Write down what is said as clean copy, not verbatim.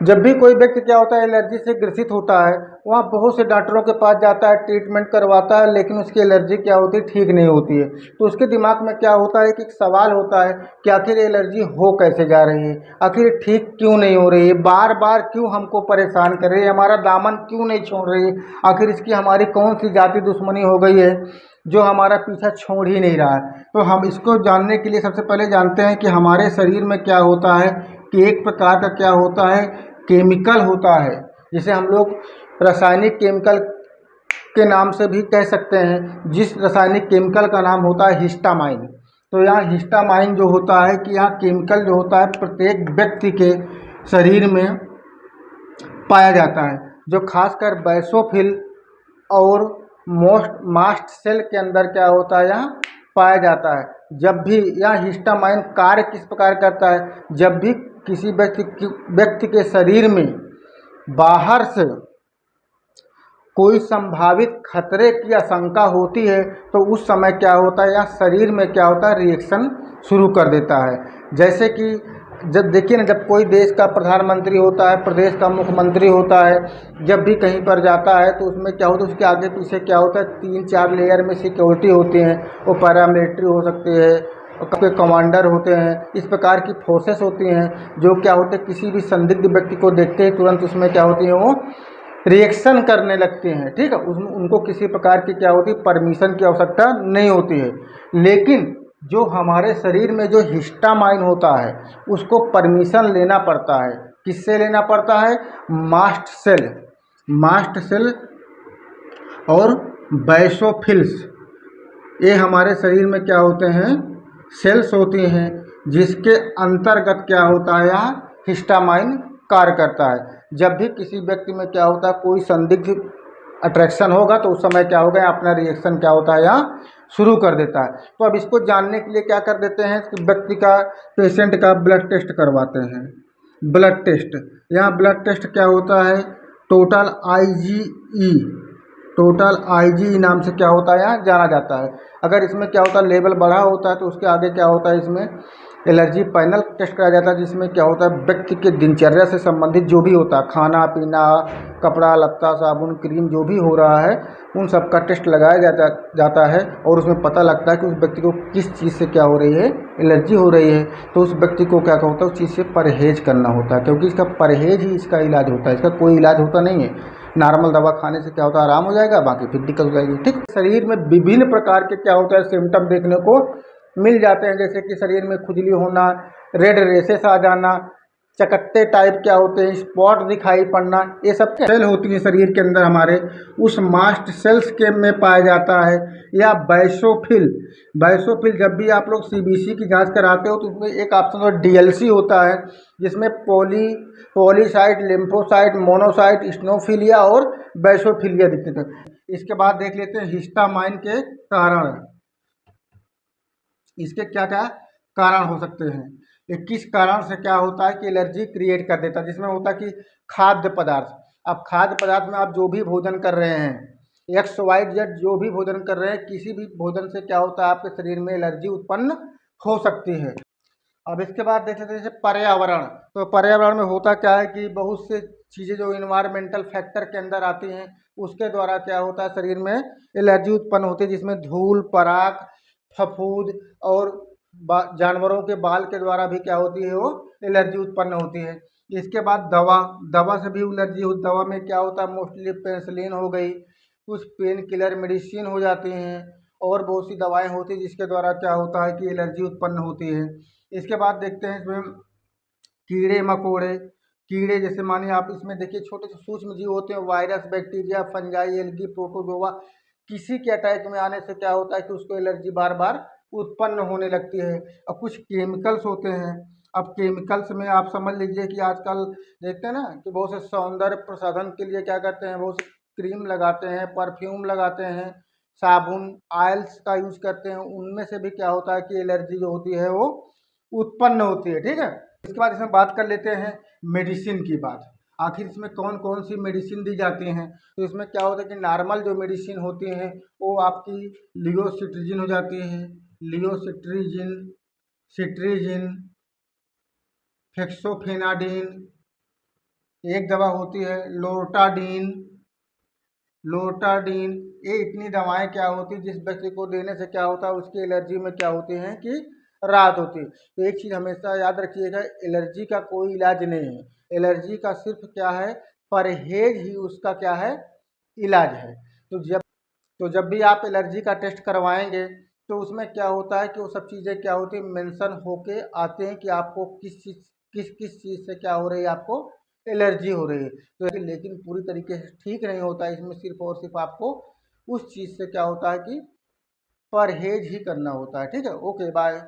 जब भी कोई व्यक्ति क्या होता है एलर्जी से ग्रसित होता है, वहाँ बहुत से डॉक्टरों के पास जाता है, ट्रीटमेंट करवाता है, लेकिन उसकी एलर्जी क्या होती है, ठीक नहीं होती है। तो उसके दिमाग में क्या होता है कि एक सवाल होता है कि आखिर ये एलर्जी हो कैसे जा रही है, आखिर ये ठीक क्यों नहीं हो रही है, बार बार क्यों हमको परेशान कर रही है, हमारा दामन क्यों नहीं छोड़ रही है, आखिर इसकी हमारी कौन सी जाति दुश्मनी हो गई है जो हमारा पीछा छोड़ ही नहीं रहा है। तो हम इसको जानने के लिए सबसे पहले जानते हैं कि हमारे शरीर में क्या होता है, कि एक प्रकार का क्या होता है, केमिकल होता है, जिसे हम लोग रासायनिक केमिकल के नाम से भी कह सकते हैं, जिस रासायनिक केमिकल का नाम होता है हिस्टामाइन। तो यहाँ हिस्टामाइन जो होता है कि यहाँ केमिकल जो होता है प्रत्येक व्यक्ति के शरीर में पाया जाता है, जो खासकर बैसोफिल और मास्ट सेल के अंदर क्या होता है, यहाँ पाया जाता है। जब भी यहाँ हिस्टामाइन कार्य किस प्रकार करता है, जब भी किसी व्यक्ति के शरीर में बाहर से कोई संभावित खतरे की आशंका होती है, तो उस समय क्या होता है, या शरीर में क्या होता है, रिएक्शन शुरू कर देता है। जैसे कि जब देखिए ना, जब कोई देश का प्रधानमंत्री होता है, प्रदेश का मुख्यमंत्री होता है, जब भी कहीं पर जाता है तो उसमें क्या होता है, उसके आगे पीछे क्या होता है, 3-4 लेयर में सिक्योरिटी होती हैं। वो पैरामिलिट्री हो सकती है, के कमांडर होते हैं, इस प्रकार की फोर्सेस होती हैं जो क्या होते हैं, किसी भी संदिग्ध व्यक्ति को देखते ही तुरंत उसमें क्या होती है, वो रिएक्शन करने लगते हैं। ठीक है, उसमें उनको किसी प्रकार की क्या होती है, परमिशन की आवश्यकता नहीं होती है। लेकिन जो हमारे शरीर में जो हिस्टामाइन होता है, उसको परमिशन लेना पड़ता है। किससे लेना पड़ता है? मास्ट सेल और बैसोफिल्स, ये हमारे शरीर में क्या होते हैं, सेल्स होती हैं, जिसके अंतर्गत क्या होता है, यहाँ हिस्टामाइन कार्य करता है। जब भी किसी व्यक्ति में क्या होता है, कोई संदिग्ध अट्रैक्शन होगा, तो उस समय क्या होगा, अपना रिएक्शन क्या होता है, यहाँ शुरू कर देता है। तो अब इसको जानने के लिए क्या कर देते हैं कि व्यक्ति का, पेशेंट का ब्लड टेस्ट करवाते हैं। ब्लड टेस्ट, यहाँ ब्लड टेस्ट क्या होता है, टोटल आईजीई, टोटल आईजीई नाम से क्या होता है, यहाँ जाना जाता है। अगर इसमें क्या होता है, लेवल बढ़ा होता है, तो उसके आगे क्या होता है, इसमें एलर्जी पैनल टेस्ट कराया जाता है, जिसमें क्या होता है, व्यक्ति के दिनचर्या से संबंधित जो भी होता है, खाना पीना, कपड़ा लत्ता, साबुन क्रीम, जो भी हो रहा है, उन सब का टेस्ट लगाया जाता है। और उसमें पता लगता है कि उस व्यक्ति को किस चीज़ से क्या हो रही है, एलर्जी हो रही है। तो उस व्यक्ति को क्या होता है, उस चीज़ से परहेज करना होता है, क्योंकि इसका परहेज ही इसका इलाज होता है, इसका कोई इलाज होता नहीं है। नॉर्मल दवा खाने से क्या होता है, आराम हो जाएगा, बाकी फिर दिक्कत हो जाएगी। ठीक, शरीर में विभिन्न प्रकार के क्या होता है, सिम्टम देखने को मिल जाते हैं, जैसे कि शरीर में खुजली होना, रेड रेसेस आ जाना, चकत्ते टाइप क्या होते हैं, स्पॉट दिखाई पड़ना, ये सब सेल होती है शरीर के अंदर हमारे, उस मास्ट सेल्स के में पाया जाता है। या बैसोफिल जब भी आप लोग सीबीसी की जांच कराते हो, तो उसमें एक ऑप्शन होता है डीएलसी होता है, जिसमें पॉलीसाइट, लिम्फोसाइट, मोनोसाइट, स्नोफिलिया और बैसोफिलिया दिखते थे। इसके बाद देख लेते हैं हिस्टामाइन के कारण, इसके क्या क्या कारण हो सकते हैं। ये किस कारण से क्या होता है कि एलर्जी क्रिएट कर देता है, जिसमें होता है कि खाद्य पदार्थ। अब खाद्य पदार्थ में आप जो भी भोजन कर रहे हैं, XYZ जो भी भोजन कर रहे हैं, किसी भी भोजन से क्या होता है, आपके शरीर में एलर्जी उत्पन्न हो सकती है। अब इसके बाद देख लेते हैं जैसे पर्यावरण। तो पर्यावरण में होता क्या है कि बहुत से चीज़ें जो इन्वायरमेंटल फैक्टर के अंदर आती हैं, उसके द्वारा क्या होता है, शरीर में एलर्जी उत्पन्न होती है, जिसमें धूल, पराग, फफूंद और जानवरों के बाल के द्वारा भी क्या होती है, वो एलर्जी उत्पन्न होती है। इसके बाद दवा से भी एलर्जी हो, दवा में क्या होता है, मोस्टली पेनिसिलिन हो गई, कुछ पेन किलर मेडिसिन हो जाती हैं, और बहुत सी दवाएं होती हैं जिसके द्वारा क्या होता है कि एलर्जी उत्पन्न होती है। इसके बाद देखते हैं इसमें कीड़े मकोड़े, कीड़े जैसे मानिए आप इसमें देखिए छोटे से सूक्ष्म जीव होते हैं, virus, bacteria, fungi, algae, protozoa, किसी के अटैक में आने से क्या होता है कि उसको एलर्जी बार बार उत्पन्न होने लगती है। अब कुछ केमिकल्स होते हैं। अब केमिकल्स में आप समझ लीजिए कि आजकल देखते हैं ना कि बहुत से सौंदर्य प्रसाधन के लिए क्या करते हैं, बहुत से क्रीम लगाते हैं, परफ्यूम लगाते हैं, साबुन, ऑयल्स का यूज करते हैं, उनमें से भी क्या होता है कि एलर्जी जो होती है वो उत्पन्न होती है। ठीक है, इसके बाद इसमें बात कर लेते हैं मेडिसिन की बात। आखिर इसमें कौन कौन सी मेडिसिन दी जाती हैं। तो इसमें क्या होता है कि नॉर्मल जो मेडिसिन होती हैं वो आपकी लियोसिट्रिजिन हो जाती है, लियोसिट्रिजिन, सिट्रिजिन, फेक्सोफेनाडिन, एक दवा होती है लोटाडीन। लोटाडीन, ये इतनी दवाएं क्या होती है जिस व्यक्ति को देने से क्या होता है, उसकी एलर्जी में क्या होती है कि राहत होती है। तो एक चीज़ हमेशा याद रखिएगा, एलर्जी का कोई इलाज नहीं है। एलर्जी का सिर्फ क्या है, परहेज ही उसका क्या है, इलाज है। तो जब भी आप एलर्जी का टेस्ट करवाएंगे तो उसमें क्या होता है कि वो सब चीज़ें क्या होती है, मेंशन होके आते हैं कि आपको किस चीज़ से क्या हो रही है, आपको एलर्जी हो रही है। तो लेकिन पूरी तरीके से ठीक नहीं होता है, इसमें सिर्फ और सिर्फ आपको उस चीज़ से क्या होता है कि परहेज ही करना होता है। ठीक है, ओके बाय।